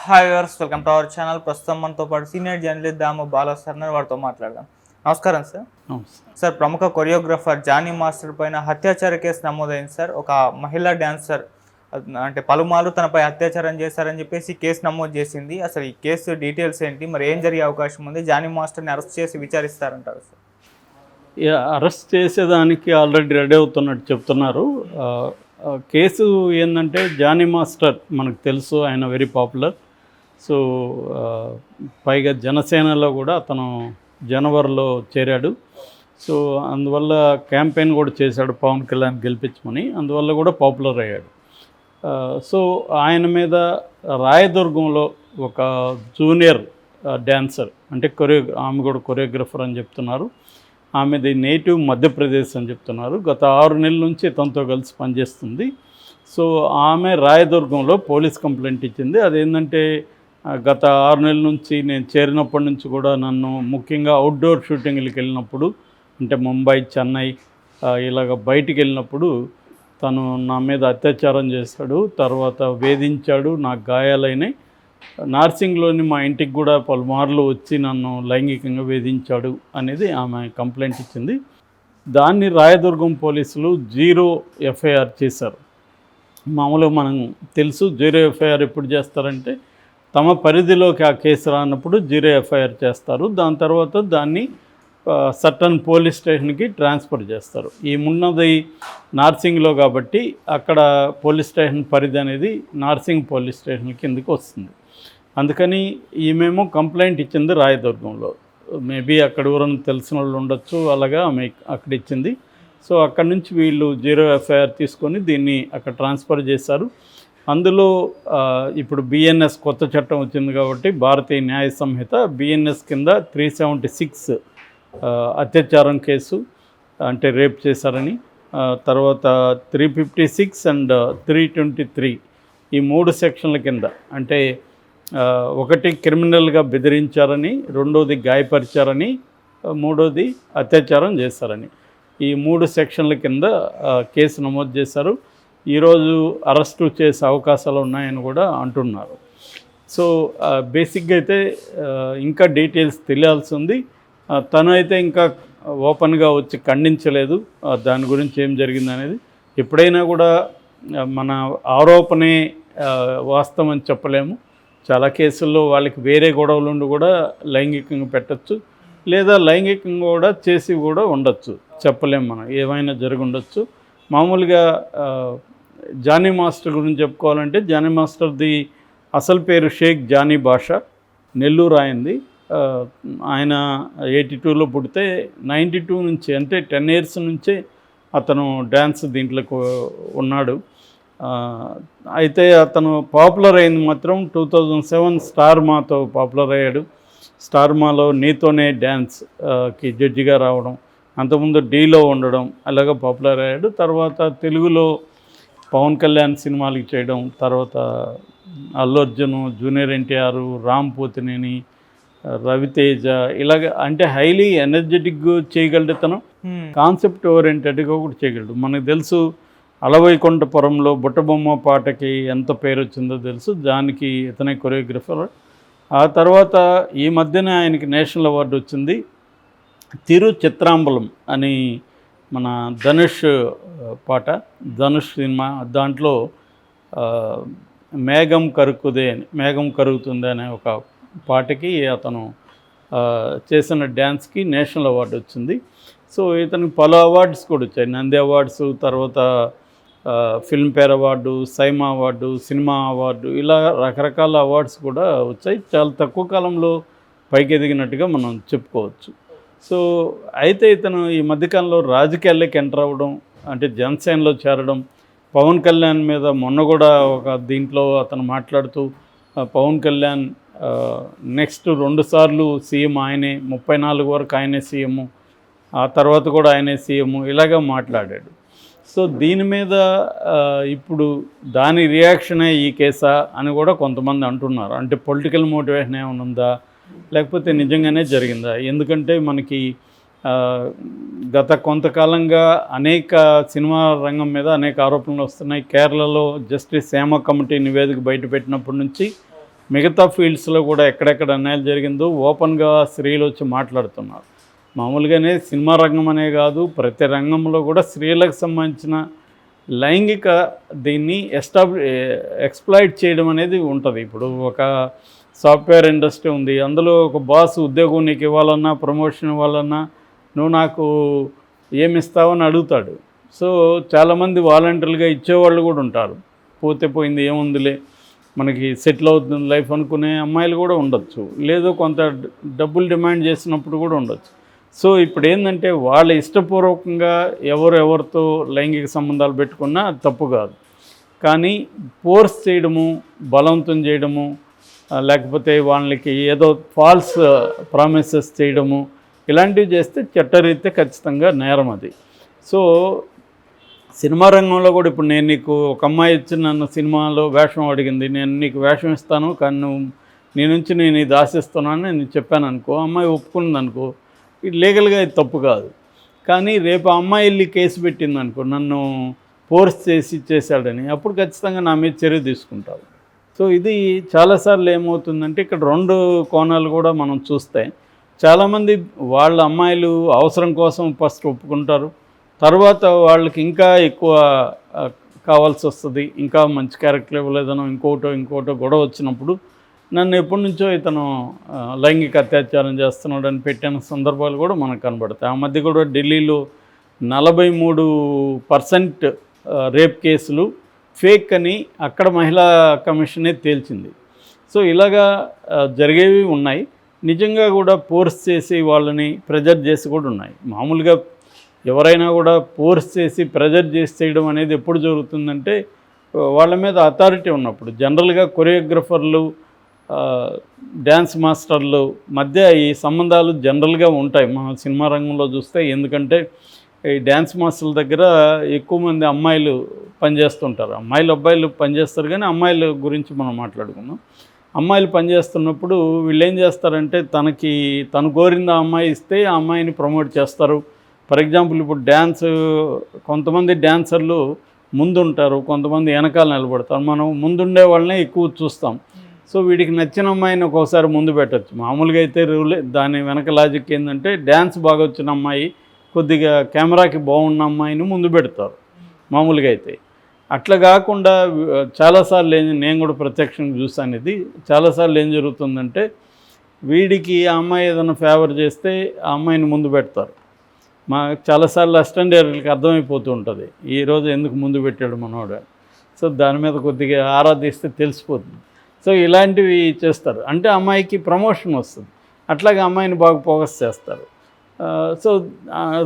Hi viewers, welcome to our channel. ప్రస్తుతం మనతో పాటు సీనియర్ జర్నలిస్ట్ దాము బాలా సార్ వారితో మాట్లాడదాం. నమస్కారం సార్. సార్, ప్రముఖ కొరియోగ్రాఫర్ జానీ మాస్టర్ పైన హత్యాచార కేసు నమోదైంది సార్. ఒక మహిళా డాన్సర్ అంటే పలుమార్లు తనపై అత్యాచారం చేశారని చెప్పేసి కేసు నమోదు చేసింది. అసలు ఈ కేసు డీటెయిల్స్ ఏంటి, మరి ఏం జరిగే అవకాశం ఉంది? జానీ మాస్టర్ని అరెస్ట్ చేసి విచారిస్తారంటారు సార్? అరెస్ట్ చేసేదానికి ఆల్రెడీ రెడీ అవుతున్నట్టు చెప్తున్నారు. కేసు ఏంటంటే జానీ మాస్టర్ మనకు తెలుసు, ఆయన వెరీ పాపులర్. సో పైగా జనసేనలో కూడా అతను జనవరిలో చేరాడు. సో అందువల్ల క్యాంపెయిన్ కూడా చేశాడు పవన్ కళ్యాణ్ గెలిపించమని, అందువల్ల కూడా పాపులర్ అయ్యాడు. సో ఆయన మీద రాయదుర్గంలో ఒక జూనియర్ డ్యాన్సర్ అంటే ఆమె కూడా కొరియోగ్రఫర్ అని చెప్తున్నారు. ఆమెది నేటివ్ మధ్యప్రదేశ్ అని చెప్తున్నారు. గత 6 నెలల నుంచి తనతో కలిసి పనిచేస్తుంది. సో ఆమె రాయదుర్గంలో పోలీస్ కంప్లైంట్ ఇచ్చింది. అదేంటంటే గత 6 నెలల నుంచి నేను చేరినప్పటి నుంచి కూడా నన్ను ముఖ్యంగా అవుట్డోర్ షూటింగ్లకు వెళ్ళినప్పుడు, అంటే ముంబై, చెన్నై ఇలాగ బయటికి వెళ్ళినప్పుడు తను నా మీద అత్యాచారం చేశాడు, తర్వాత వేధించాడు, నాకు గాయాలైనాయి. నార్సింగ్లోని మా ఇంటికి కూడా పలుమార్లు వచ్చి నన్ను లైంగికంగా వేధించాడు అనేది ఆమె కంప్లైంట్ ఇచ్చింది. దాన్ని రాయదుర్గం పోలీసులు 0 ఎఫ్ఐఆర్ చేశారు. మామూలుగా మనం తెలుసు 0 ఎఫ్ఐఆర్ ఎప్పుడు చేస్తారంటే తమ పరిధిలోకి ఆ కేసు రానప్పుడు 0 ఎఫ్ఐఆర్ చేస్తారు. దాని తర్వాత దాన్ని సర్టన్ పోలీస్ స్టేషన్కి ట్రాన్స్ఫర్ చేస్తారు. ఈ ఉన్నది నార్సింగ్లో కాబట్టి అక్కడ పోలీస్ స్టేషన్ పరిధి అనేది నార్సింగ్ పోలీస్ స్టేషన్ కిందకి వస్తుంది. అందుకని ఈమెమో కంప్లైంట్ ఇచ్చింది రాయదుర్గంలో. మేబీ అక్కడ ఎవరైనా తెలిసిన వాళ్ళు ఉండొచ్చు, అలాగా ఆమె అక్కడ ఇచ్చింది. సో అక్కడి నుంచి వీళ్ళు 0 ఎఫ్ఐఆర్ తీసుకొని దీన్ని అక్కడ ట్రాన్స్ఫర్ చేశారు. అందులో ఇప్పుడు బిఎన్ఎస్ కొత్త చట్టం వచ్చింది కాబట్టి భారతీయ న్యాయ సంహిత బిఎన్ఎస్ కింద 376 అత్యాచారం కేసు, అంటే రేప్ చేశారని, తర్వాత 356 అండ్ 323 ఈ 3 సెక్షన్ల కింద, అంటే ఒకటి క్రిమినల్గా బెదిరించారని, రెండోది గాయపరిచారని, మూడోది అత్యాచారం చేశారని, ఈ 3 సెక్షన్ల కింద కేసు నమోదు చేశారు. ఈరోజు అరెస్టు చేసే అవకాశాలు ఉన్నాయని కూడా అంటున్నారు. సో బేసిక్గా అయితే ఇంకా డీటెయిల్స్ తెలియాల్సి ఉంది. తను అయితే ఇంకా ఓపెన్గా వచ్చి ఖండించలేదు దాని గురించి ఏం జరిగింది అనేది. ఎప్పుడైనా కూడా మన ఆరోపణే వాస్తవం అని చెప్పలేము. చాలా కేసుల్లో వాళ్ళకి వేరే గొడవలు ఉండి కూడా లైంగికంగా పెట్టచ్చు, లేదా లైంగికంగా కూడా చేసి కూడా ఉండొచ్చు, చెప్పలేము. మనం ఏమైనా జరిగి ఉండొచ్చు. మామూలుగా జానీ మాస్టర్ గురించి చెప్పుకోవాలంటే జానీ మాస్టర్ది అసలు పేరు షేక్ జానీ బాషా, నెల్లూరు అయింది. ఆయన 82లో పుడితే 92 నుంచి, అంటే 10 years నుంచే అతను డ్యాన్స్ దీంట్లోకి ఉన్నాడు. అయితే అతను పాపులర్ అయింది మాత్రం 2007 స్టార్ మాతో పాపులర్ అయ్యాడు. స్టార్ మాలో నీతోనే డ్యాన్స్కి జడ్జిగా రావడం, అంతకుముందు డీలో ఉండడం, అలాగా పాపులర్ అయ్యాడు. తర్వాత తెలుగులో పవన్ కళ్యాణ్ సినిమాలకి చేయడం, తర్వాత అల్లు అర్జున్, జూనియర్ ఎన్టీఆర్, రామ్ పోతినేని, రవితేజ, ఇలాగ అంటే హైలీ ఎనర్జెటిక్ చేయగలడు. ఇతను కాన్సెప్ట్ ఓరియంటెడ్గా కూడా చేయగలడు. మనకు తెలుసు అలవైకుంఠపురంలో బుట్టబొమ్మ పాటకి ఎంత పేరు వచ్చిందో తెలుసు, దానికి ఇతనే కొరియోగ్రఫర్. ఆ తర్వాత ఈ మధ్యనే ఆయనకి నేషనల్ అవార్డు వచ్చింది. తిరు చిత్రాంబలం అని మన ధనుష్ పాట, ధనుష్ సినిమా, దాంట్లో మేఘం కరుగుతుంది అనే ఒక పాటకి అతను చేసిన డ్యాన్స్కి నేషనల్ అవార్డు వచ్చింది. సో ఇతనికి పలు అవార్డ్స్ కూడా వచ్చాయి. నంది అవార్డ్స్, తర్వాత Filmfare award, SIIMA award, cinema award, ఇలా రకరకాల అవార్డ్స్ కూడా వచ్చాయి. చాలా తక్కువ కాలంలో పైకి ఎదిగినట్టుగా మనం చెప్పుకోవచ్చు. సో అయితే ఇతను ఈ మధ్యకాలంలో రాజకీయాల్లోకి ఎంటర్ అవ్వడం, అంటే జనసేనలో చేరడం, పవన్ కళ్యాణ్ మీద మొన్న కూడా ఒక దీంట్లో అతను మాట్లాడుతూ పవన్ కళ్యాణ్ నెక్స్ట్ 2 సార్లు సీఎం ఆయనే, 34 వరకు ఆయనే సీఎం, ఆ తర్వాత కూడా ఆయనే సీఎం, ఇలాగా మాట్లాడాడు. సో దీని మీద ఇప్పుడు దాని రియాక్షనే ఈ కేసా అని కూడా కొంతమంది అంటున్నారు. అంటే పొలిటికల్ మోటివేషన్ ఏమైనా ఉందా, లేకపోతే నిజంగానే జరిగిందా? ఎందుకంటే మనకి గత కొంతకాలంగా అనేక సినిమా రంగం మీద అనేక ఆరోపణలు వస్తున్నాయి. కేరళలో జస్టిస్ హేమ కమిటీ నివేదిక బయటపెట్టినప్పటి నుంచి మిగతా ఫీల్డ్స్లో కూడా ఎక్కడెక్కడ అన్యాయం జరిగిందో ఓపెన్గా స్త్రీలు వచ్చి మాట్లాడుతున్నారు. మామూలుగానే సినిమా రంగం అనే కాదు, ప్రతి రంగంలో కూడా స్త్రీలకు సంబంధించిన లైంగిక దీన్ని ఎక్స్ప్లాయిట్ చేయడం అనేది ఉంటుంది. ఇప్పుడు ఒక సాఫ్ట్వేర్ ఇండస్ట్రీ ఉంది, అందులో ఒక బాస్ ఉద్యోగం నీకు ఇవ్వాలన్నా, ప్రమోషన్ ఇవ్వాలన్నా నువ్వు నాకు ఏమి ఇస్తావని అడుగుతాడు. సో చాలామంది వాలంటీర్లుగా ఇచ్చేవాళ్ళు కూడా ఉంటారు. పోతే పోయింది ఏముందిలే మనకి సెటిల్ అవుతుంది లైఫ్ అనుకునే అమ్మాయిలు కూడా ఉండొచ్చు, లేదు కొంత డబ్బులు డిమాండ్ చేసినప్పుడు కూడా ఉండొచ్చు. సో ఇప్పుడు ఏంటంటే వాళ్ళ ఇష్టపూర్వకంగా ఎవరితో లైంగిక సంబంధాలు పెట్టుకున్నా అది తప్పు కాదు. కానీ ఫోర్స్ చేయడము, బలవంతం చేయడము, లేకపోతే వాళ్ళకి ఏదో ఫాల్స్ ప్రామిసెస్ చేయడము, ఇలాంటివి చేస్తే చట్టరీత్యా ఖచ్చితంగా నేరం అది. సో సినిమా రంగంలో కూడా ఇప్పుడు నేను నీకు ఒక అమ్మాయి వచ్చి నన్ను సినిమాలో వేషం అడిగింది, నేను నీకు వేషం ఇస్తాను కానీ నువ్వు నీ నుంచి నేను ఇది ఆశిస్తున్నాను నేను చెప్పాను అనుకో, అమ్మాయి ఒప్పుకుంది అనుకో, ఇది లీగల్గా ఇది తప్పు కాదు. కానీ రేపు ఆ అమ్మాయి వెళ్ళి కేసు పెట్టింది అనుకో, నన్ను ఫోర్స్ చేసి చేశాడని, అప్పుడు ఖచ్చితంగా నా మీద చర్య తీసుకుంటారు. సో ఇది చాలాసార్లు ఏమవుతుందంటే ఇక్కడ రెండు కోణాలు కూడా మనం చూస్తే చాలామంది వాళ్ళ అమ్మాయిలు అవసరం కోసం ఫస్ట్ ఒప్పుకుంటారు, తర్వాత వాళ్ళకి ఇంకా ఎక్కువ కావాల్సి వస్తుంది, ఇంకా మంచి క్యారెక్టర్ ఇవ్వలేదనో ఇంకోటో గొడవ వచ్చినప్పుడు నన్ను ఎప్పటి నుంచో ఇతను లైంగిక అత్యాచారం చేస్తున్నాడని పెట్టిన సందర్భాలు కూడా మనకు కనబడతాయి. ఆ మధ్య కూడా ఢిల్లీలో 43% రేప్ కేసులు ఫేక్ అని అక్కడ మహిళా కమిషనే తేల్చింది. సో ఇలాగా జరిగేవి ఉన్నాయి. నిజంగా కూడా ఫోర్స్ చేసి వాళ్ళని ప్రెజర్ చేసి కూడా ఉన్నాయి. మామూలుగా ఎవరైనా కూడా ఫోర్స్ చేసి ప్రెజర్ చేసి చేయడం అనేది ఎప్పుడు జరుగుతుందంటే వాళ్ళ మీద అథారిటీ ఉన్నప్పుడు. జనరల్గా కొరియోగ్రఫర్లు, డ్యాన్స్ మాస్టర్లు మధ్య ఈ సంబంధాలు జనరల్గా ఉంటాయి మన సినిమా రంగంలో చూస్తే. ఎందుకంటే ఈ డ్యాన్స్ మాస్టర్ల దగ్గర ఎక్కువ మంది అమ్మాయిలు పనిచేస్తుంటారు. అబ్బాయిలు పనిచేస్తారు, కానీ అమ్మాయిల గురించి మనం మాట్లాడుకుందాం. అమ్మాయిలు పనిచేస్తున్నప్పుడు వీళ్ళు ఏం చేస్తారంటే తను కోరింది ఆ అమ్మాయి ఇస్తే ఆ అమ్మాయిని ప్రమోట్ చేస్తారు. ఫర్ ఎగ్జాంపుల్ ఇప్పుడు కొంతమంది డ్యాన్సర్లు ముందుంటారు, కొంతమంది వెనకాల నిలబడతారు. మనం ముందుండే వాళ్ళనే ఎక్కువ చూస్తాం. సో వీడికి నచ్చిన అమ్మాయిని ఒక్కోసారి ముందు పెట్టచ్చు. మామూలుగా అయితే దాని వెనక లాజిక్ ఏంటంటే డ్యాన్స్ బాగా వచ్చిన అమ్మాయి, కొద్దిగా కెమెరాకి బాగున్న అమ్మాయిని ముందు పెడతారు మామూలుగా అయితే. అట్లా కాకుండా చాలాసార్లు నేను కూడా ప్రత్యక్షంగా చూసాను ఇది. చాలాసార్లు ఏం జరుగుతుందంటే వీడికి ఆ అమ్మాయి ఏదైనా ఫేవర్ చేస్తే ఆ అమ్మాయిని ముందు పెడతారు. చాలాసార్లు అసిస్టెంట్ డైరెక్టర్కి అర్థమైపోతూ ఉంటుంది ఈరోజు ఎందుకు ముందు పెట్టాడు మనోడు. సో దాని మీద కొద్దిగా ఆరాధిస్తే తెలిసిపోతుంది. సో ఇలాంటివి చేస్తారు, అంటే అమ్మాయికి ప్రమోషన్ వస్తుంది. అట్లాగే అమ్మాయిని బాగా ఫోకస్ చేస్తారు. సో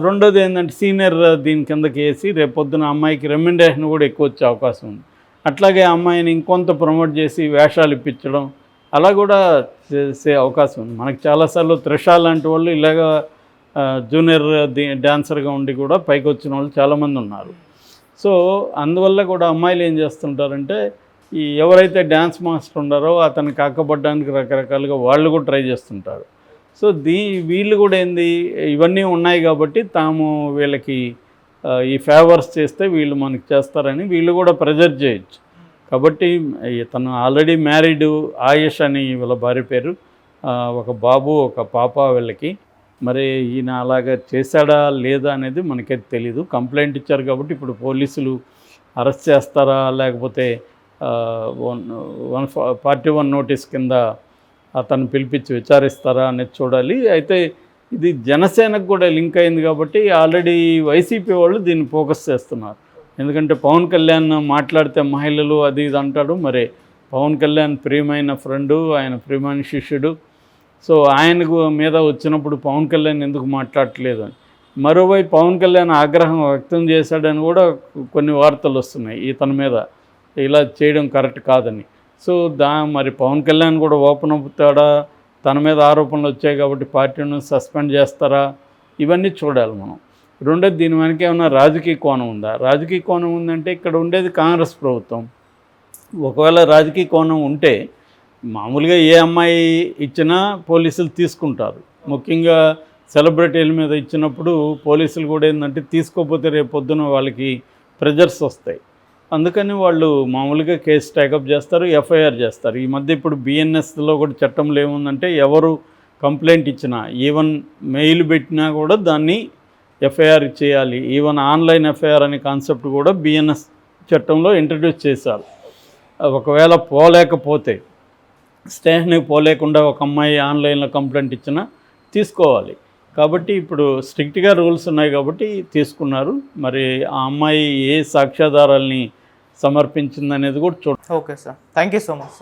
రెండోది ఏంటంటే సీనియర్ దీని కిందకి వేసి రేపొద్దున అమ్మాయికి రెమ్యునరేషన్ కూడా ఎక్కువ వచ్చే అవకాశం ఉంది. అట్లాగే అమ్మాయిని ఇంకొంత ప్రమోట్ చేసి వేషాలు ఇప్పించడం అలా కూడా చేసే అవకాశం ఉంది. మనకు చాలాసార్లు త్రిష లాంటి వాళ్ళు ఇలాగా జూనియర్ డాన్సర్గా ఉండి కూడా పైకి వచ్చిన వాళ్ళు చాలామంది ఉన్నారు. సో అందువల్ల కూడా అమ్మాయిలు ఏం చేస్తుంటారంటే ఎవరైతే డ్యాన్స్ మాస్టర్ ఉన్నారో అతనికి అక్కబడ్డానికి రకరకాలుగా వాళ్ళు కూడా ట్రై చేస్తుంటారు. సో వీళ్ళు కూడా ఇవన్నీ ఉన్నాయి కాబట్టి తాము వీళ్ళకి ఈ ఫేవర్స్ చేస్తే వీళ్ళు మనకి చేస్తారని వీళ్ళు కూడా ప్రెజర్ చేయొచ్చు. కాబట్టి తను ఆల్రెడీ మ్యారీడ్, ఆయేష్ అని వీళ్ళ భార్య పేరు, ఒక బాబు ఒక పాప వీళ్ళకి. మరి ఈయన అలాగా చేశాడా లేదా అనేది మనకైతే తెలీదు. కంప్లైంట్ ఇచ్చారు కాబట్టి ఇప్పుడు పోలీసులు అరెస్ట్ చేస్తారా లేకపోతే 141 నోటీస్ కింద అతను పిలిపించి విచారిస్తారా అనేది చూడాలి. అయితే ఇది జనసేనకు కూడా లింక్ అయింది కాబట్టి ఆల్రెడీ వైసీపీ వాళ్ళు దీన్ని ఫోకస్ చేస్తున్నారు. ఎందుకంటే పవన్ కళ్యాణ్ మాట్లాడితే మహిళలు అది ఇది అంటాడు. మరి పవన్ కళ్యాణ్ ప్రియమైన ఫ్రెండు, ఆయన ప్రియమైన శిష్యుడు. సో ఆయనకు మీద వచ్చినప్పుడు పవన్ కళ్యాణ్ ఎందుకు మాట్లాడట్లేదు అని. మరోవైపు పవన్ కళ్యాణ్ ఆగ్రహం వ్యక్తం చేశాడని కూడా కొన్ని వార్తలు వస్తున్నాయి ఇతని మీద, ఇలా చేయడం కరెక్ట్ కాదని. సో మరి పవన్ కళ్యాణ్ కూడా ఓపెన్ అవుతాడా, తన మీద ఆరోపణలు వచ్చాయి కాబట్టి పార్టీని సస్పెండ్ చేస్తారా, ఇవన్నీ చూడాలి మనం. రెండోది దీని వెనక ఏమైనా రాజకీయ కోణం ఉందా? రాజకీయ కోణం ఉందంటే ఇక్కడ ఉండేది కాంగ్రెస్ ప్రభుత్వం. ఒకవేళ రాజకీయ కోణం ఉంటే మామూలుగా ఏ అమ్మాయి ఇచ్చినా పోలీసులు తీసుకుంటారు. ముఖ్యంగా సెలబ్రిటీల మీద ఇచ్చినప్పుడు పోలీసులు కూడా తీసుకోకపోతే రేపు పొద్దున వాళ్ళకి ప్రెజర్స్ వస్తాయి. అందుకని వాళ్ళు మామూలుగా కేసు టేకప్ చేస్తారు, ఎఫ్ఐఆర్ చేస్తారు. ఈ మధ్య ఇప్పుడు బిఎన్ఎస్లో కూడా చట్టంలో ఏముందంటే ఎవరు కంప్లైంట్ ఇచ్చినా, ఈవెన్ మెయిల్ పెట్టినా కూడా దాన్ని ఎఫ్ఐఆర్ చేయాలి. ఈవెన్ ఆన్లైన్ ఎఫ్ఐఆర్ అనే కాన్సెప్ట్ కూడా బిఎన్ఎస్ చట్టంలో ఇంట్రడ్యూస్ చేశారు. ఒకవేళ పోలేకపోతే, స్టేషన్కి పోలేకుండా ఒక అమ్మాయి ఆన్లైన్లో కంప్లైంట్ ఇచ్చినా తీసుకోవాలి. కాబట్టి ఇప్పుడు స్ట్రిక్ట్గా రూల్స్ ఉన్నాయి కాబట్టి తీసుకున్నారు. మరి ఆ అమ్మాయి ఏ సాక్ష్యాధారాలని సమర్పించిందనేది కూడా okay sir, thank you so much.